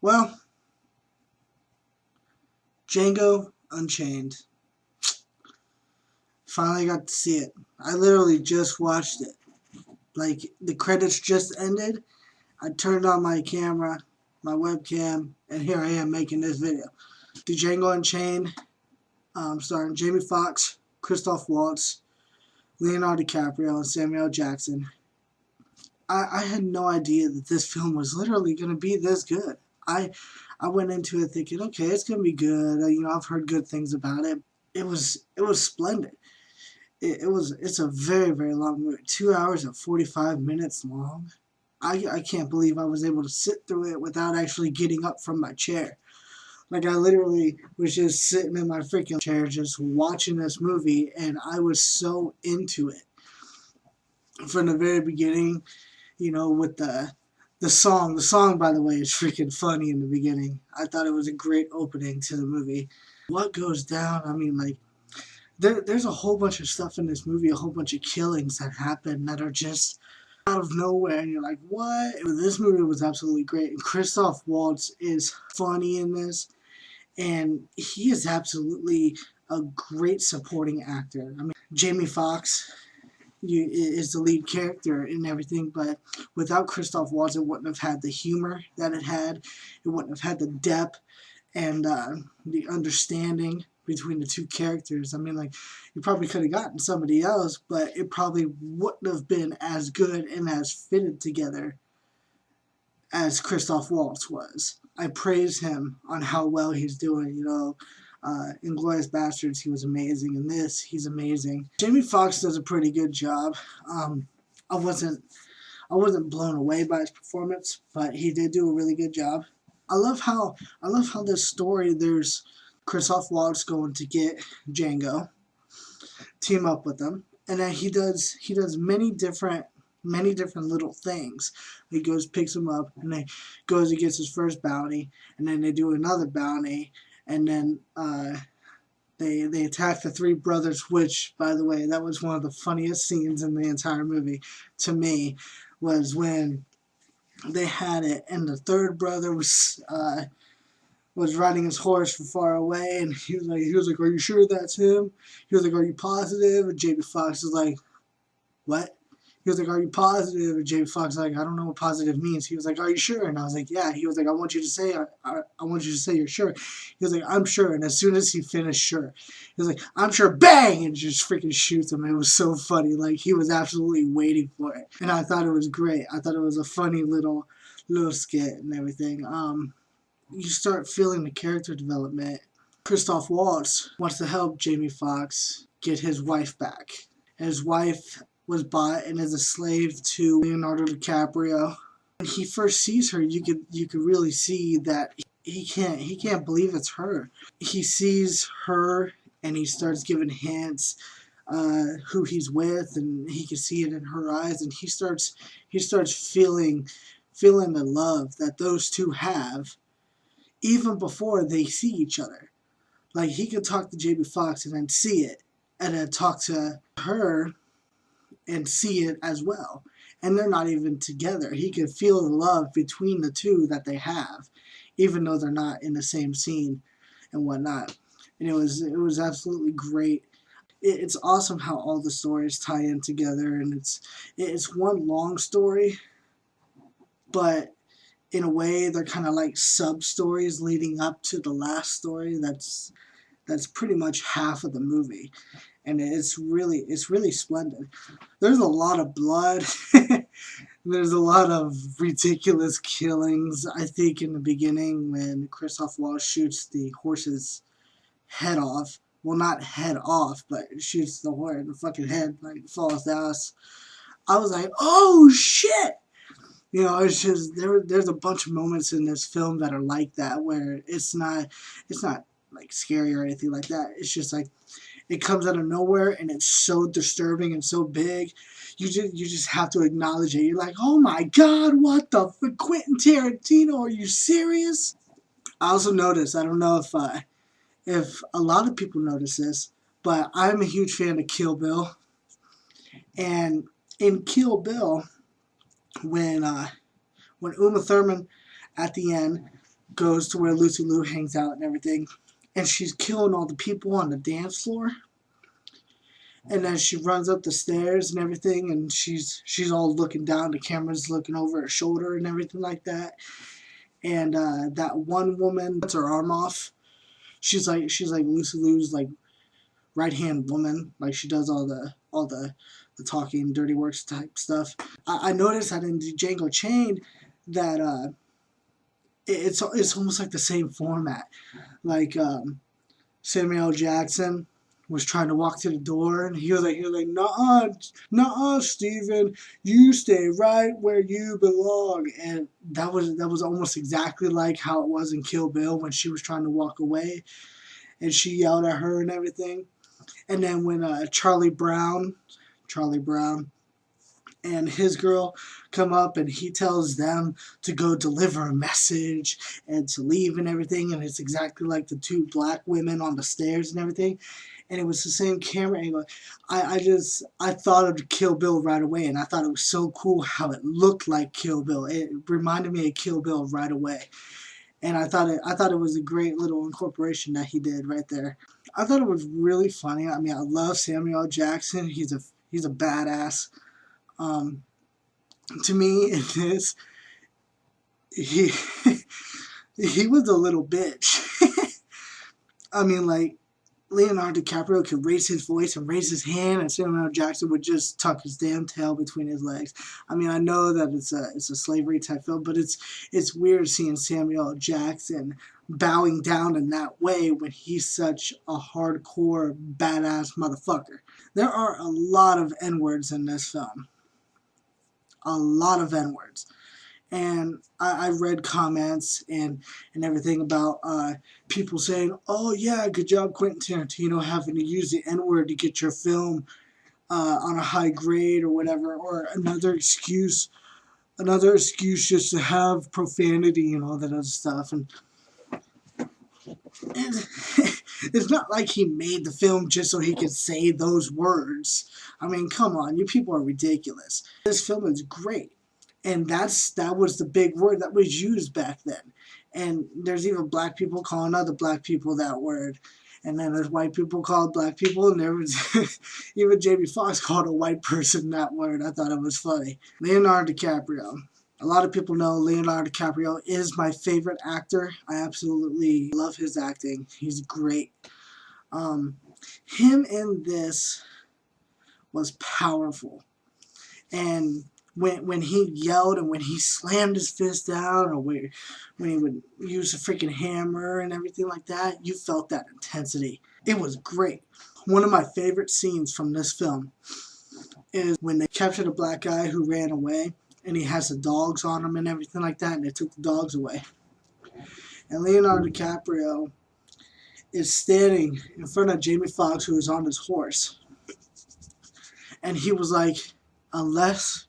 Well, Django Unchained. Finally got to see it. I literally just watched it. Like, the credits just ended. I turned on my camera, my webcam, and here I am making this video. DJango Unchained, starring Jamie Foxx, Christoph Waltz, Leonardo DiCaprio, and Samuel Jackson. I had no idea that this film was literally going to be this good. I went into it thinking, okay, it's going to be good. I've heard good things about it. It was splendid. It's a very, very long movie. 2 hours and 45 minutes long. I can't believe I was able to sit through it without actually getting up from my chair. Like, I literally was just sitting in my freaking chair just watching this movie, and I was so into it. From the very beginning, with the song. The song, by the way, is freaking funny in the beginning. I thought it was a great opening to the movie. What goes down, there's a whole bunch of stuff in this movie, a whole bunch of killings that happen that are just out of nowhere, and you're like, what? This movie was absolutely great, and Christoph Waltz is funny in this, and he is absolutely a great supporting actor. Jamie Foxx is the lead character and everything, but without Christoph Waltz, it wouldn't have had the humor that it had. It wouldn't have had the depth and the understanding between the two characters. You probably could have gotten somebody else, but it probably wouldn't have been as good and as fitted together as Christoph Waltz was. I praise him on how well he's doing. Inglourious Basterds, he was amazing. In this, he's amazing. Jamie Foxx does a pretty good job. I wasn't blown away by his performance, but he did do a really good job. I love how this story, there's Christoph Waltz going to get Django, team up with him, and then he does many different little things. He goes, picks him up, and then goes and gets his first bounty, and then they do another bounty, and then they attack the three brothers, which, by the way, that was one of the funniest scenes in the entire movie to me, was when they had it, and the third brother was riding his horse from far away, and he was like, are you sure that's him? He was like, are you positive? And Jamie Foxx was like, what? He was like, are you positive? And Jamie Foxx was like, I don't know what positive means. He was like, are you sure? And I was like, yeah. He was like, I want you to say you're sure. He was like, I'm sure. And as soon as he finished sure, he was like, I'm sure, bang, and just freaking shoots him. It was so funny. Like, he was absolutely waiting for it. And I thought it was great. I thought it was a funny little skit and everything. You start feeling the character development. Christoph Waltz wants to help Jamie Foxx get his wife back. And his wife was bought and is a slave to Leonardo DiCaprio. When he first sees her, you could really see that he can't believe it's her. He sees her and he starts giving hints who he's with, and he can see it in her eyes, and he starts feeling the love that those two have even before they see each other. Like, he could talk to Jamie Foxx and then see it, and then talk to her and see it as well. And they're not even together. He could feel the love between the two that they have, even though they're not in the same scene and whatnot. And it was absolutely great. It's awesome how all the stories tie in together, and it's one long story, but in a way they're kind of like sub-stories leading up to the last story that's pretty much half of the movie. And it's really splendid. There's a lot of blood. There's a lot of ridiculous killings. I think in the beginning when Christoph Waltz shoots the horse's head off. Well, not head off, but shoots the horse, the fucking head falls down. I was like, oh shit! It's just there's a bunch of moments in this film that are like that, where it's not like scary or anything like that. It's just like, it comes out of nowhere, and it's so disturbing and so big. You just have to acknowledge it. You're like, oh my god, what the fuck, Quentin Tarantino? Are you serious? I also noticed, I don't know if a lot of people notice this, but I'm a huge fan of Kill Bill. And in Kill Bill, when Uma Thurman at the end goes to where Lucy Liu hangs out and everything, and she's killing all the people on the dance floor. And then she runs up the stairs and everything, and she's all looking down. The camera's looking over her shoulder and everything like that. And that one woman cuts her arm off. She's like Lucy Liu's like right hand woman. Like she does all the talking, dirty works type stuff. I noticed that in DJango Unchained that it's almost like the same format. Like Samuel Jackson was trying to walk to the door, and he was like, nuh-uh, Steven, you stay right where you belong. And that was almost exactly like how it was in Kill Bill when she was trying to walk away, and she yelled at her and everything. And then when Charlie Brown and his girl come up, and he tells them to go deliver a message and to leave and everything, and it's exactly like the two black women on the stairs and everything, and it was the same camera angle. I thought of Kill Bill right away, and I thought it was so cool how it looked like Kill Bill. It reminded me of Kill Bill right away, and I thought it was a great little incorporation that he did right there. I thought it was really funny. I mean, I love Samuel Jackson. He's a badass. To me, in this, he he was a little bitch. I mean, like, Leonardo DiCaprio could raise his voice and raise his hand, and Samuel Jackson would just tuck his damn tail between his legs. I mean, I know that it's a slavery type film, but it's weird seeing Samuel Jackson bowing down in that way when he's such a hardcore badass motherfucker. There are a lot of N-words in this film. A lot of N-words. And I read comments and everything about people saying, oh yeah, good job Quentin Tarantino having to use the N-word to get your film on a high grade or whatever, or another excuse just to have profanity and all that other stuff. And it's not like he made the film just so he could say those words. I mean, come on, you people are ridiculous. This film is great. And that was the big word that was used back then. And there's even black people calling other black people that word. And then there's white people called black people, and there was even Jamie Foxx called a white person that word. I thought it was funny. Leonardo DiCaprio. A lot of people know Leonardo DiCaprio is my favorite actor. I absolutely love his acting. He's great. Him in this was powerful. And when he yelled and when he slammed his fist down, or when he would use a freaking hammer and everything like that, you felt that intensity. It was great. One of my favorite scenes from this film is when they captured a black guy who ran away, and he has the dogs on him and everything like that, and they took the dogs away. And Leonardo DiCaprio is standing in front of Jamie Foxx, who is on his horse. And he was like, unless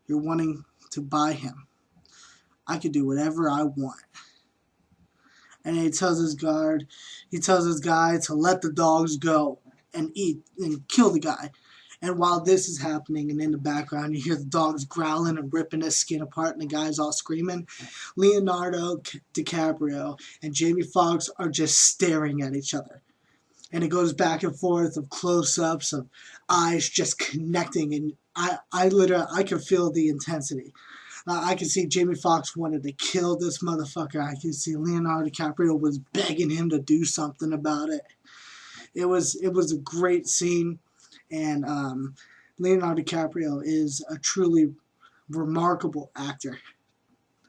you're wanting to buy him, I could do whatever I want. And he tells his guy to let the dogs go and eat and kill the guy. And while this is happening, and in the background you hear the dogs growling and ripping his skin apart, and the guy's all screaming, Leonardo DiCaprio and Jamie Foxx are just staring at each other. And it goes back and forth of close-ups of eyes just connecting, and I can feel the intensity. I can see Jamie Foxx wanted to kill this motherfucker. I can see Leonardo DiCaprio was begging him to do something about it. It was a great scene, and Leonardo DiCaprio is a truly remarkable actor.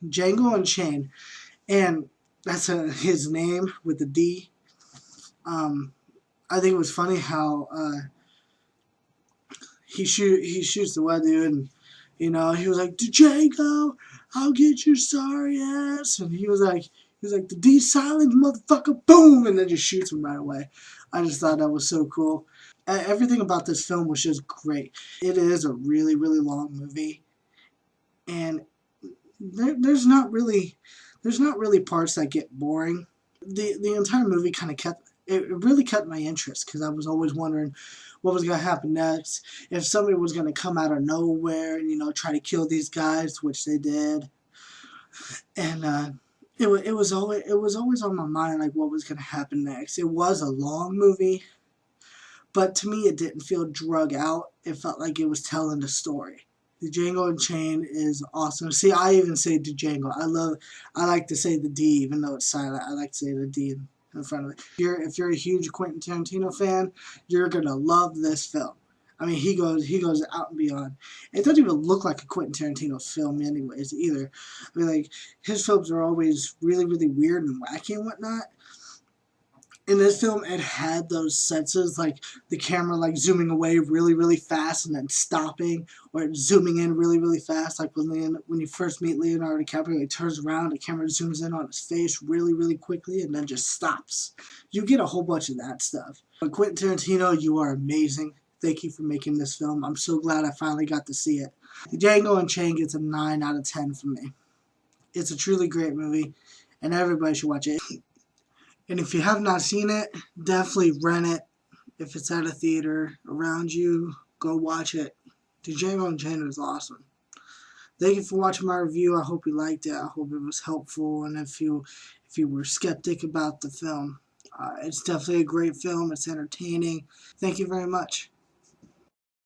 Django Unchained, and that's his name with the D. I think it was funny how he shoots the white dude, and he was like, Django, I'll get your sorry ass, and he was like the D silent motherfucker, boom, and then just shoots him right away. I just thought that was so cool. Everything about this film was just great. It is a really, really long movie, and there's not really parts that get boring. The entire movie kind of really kept my interest, because I was always wondering what was going to happen next. If somebody was going to come out of nowhere and try to kill these guys, which they did. And it was always on my mind, like, what was gonna happen next. It was a long movie, but to me it didn't feel drug out. It felt like it was telling the story. The Django Unchained is awesome. See, I even say DJango. I like to say the D, even though it's silent. I like to say the D in front of it. If you're a huge Quentin Tarantino fan, you're gonna love this film. I mean, he goes out and beyond. It doesn't even look like a Quentin Tarantino film, anyways, either. I mean, like, his films are always really, really weird and wacky and whatnot. In this film, it had those senses, like the camera like zooming away really, really fast and then stopping, or zooming in really, really fast. Like when you first meet Leonardo DiCaprio, he turns around, the camera zooms in on his face really, really quickly, and then just stops. You get a whole bunch of that stuff. But Quentin Tarantino, you are amazing. Thank you for making this film. I'm so glad I finally got to see it. Django Unchained gets a 9 out of 10 from me. It's a truly great movie, and everybody should watch it. And if you have not seen it, definitely rent it. If it's at a theater around you, go watch it. DJango Unchained is awesome. Thank you for watching my review. I hope you liked it. I hope it was helpful. And if you were skeptic about the film, it's definitely a great film. It's entertaining. Thank you very much.